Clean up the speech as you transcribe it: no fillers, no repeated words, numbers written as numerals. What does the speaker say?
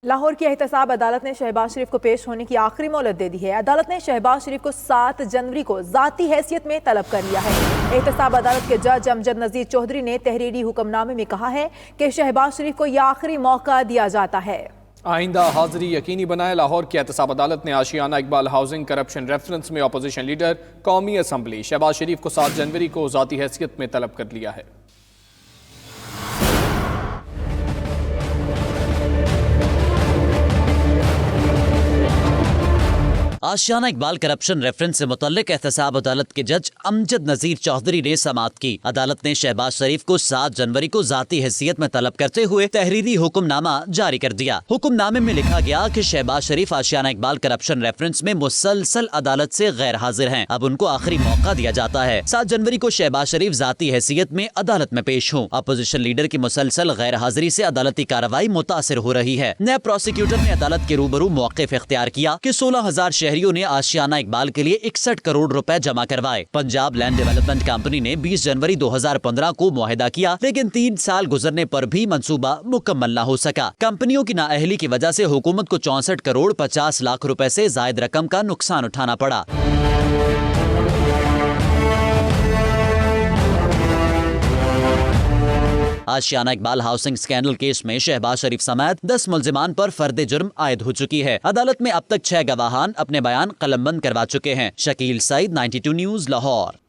لاہور کی احتساب عدالت نے شہباز شریف کو پیش ہونے کی آخری مہلت دے دی ہے۔ عدالت نے شہباز شریف کو 7 جنوری کو ذاتی حیثیت میں طلب کر لیا ہے۔ احتساب عدالت کے جج امجد نذیر چودھری نے تحریری حکم نامے میں کہا ہے کہ شہباز شریف کو یہ آخری موقع دیا جاتا ہے۔ آئندہ حاضری یقینی بنائے۔ لاہور کی احتساب عدالت نے Ashiana Iqbal housing corruption reference میں اپوزیشن لیڈر قومی اسمبلی شہباز شریف کو 7 جنوری کو ذاتی حیثیت میں طلب کر لیا ہے۔ آشیانہ اقبال کرپشن ریفرنس سے متعلق احتساب عدالت کے جج امجد نذیر چودھری نے سماعت کی۔ عدالت نے شہباز شریف کو 7 جنوری کو ذاتی حیثیت میں طلب کرتے ہوئے تحریری حکم نامہ جاری کر دیا۔ حکم نامے میں لکھا گیا کہ شہباز شریف آشیانہ اقبال کرپشن ریفرنس میں مسلسل عدالت سے غیر حاضر ہیں، اب ان کو آخری موقع دیا جاتا ہے۔ 7 جنوری کو شہباز شریف ذاتی حیثیت میں عدالت میں پیش ہوں۔ اپوزیشن لیڈر کی مسلسل غیر حاضری سے عدالتی کارروائی متاثر ہو رہی ہے۔ نیب پروسیکیوٹر نے عدالت کے روبرو موقف اختیار کیا کہ 16,000 شہریوں نے آشیانہ اقبال کے لیے 61 کروڑ روپے جمع کروائے۔ پنجاب لینڈ ڈیولپمنٹ کمپنی نے 20 جنوری 2015 کو معاہدہ کیا، لیکن 3 سال گزرنے پر بھی منصوبہ مکمل نہ ہو سکا۔ کمپنیوں کی نااہلی کی وجہ سے حکومت کو 64 کروڑ 50 لاکھ روپے سے زائد رقم کا نقصان اٹھانا پڑا۔ Ashiana Iqbal housing scandal case میں شہباز شریف سمیت 10 ملزمان پر فرد جرم عائد ہو چکی ہے۔ عدالت میں اب تک 6 گواہان اپنے بیان قلم بند کروا چکے ہیں۔ شکیل سعید، 92 نیوز، لاہور۔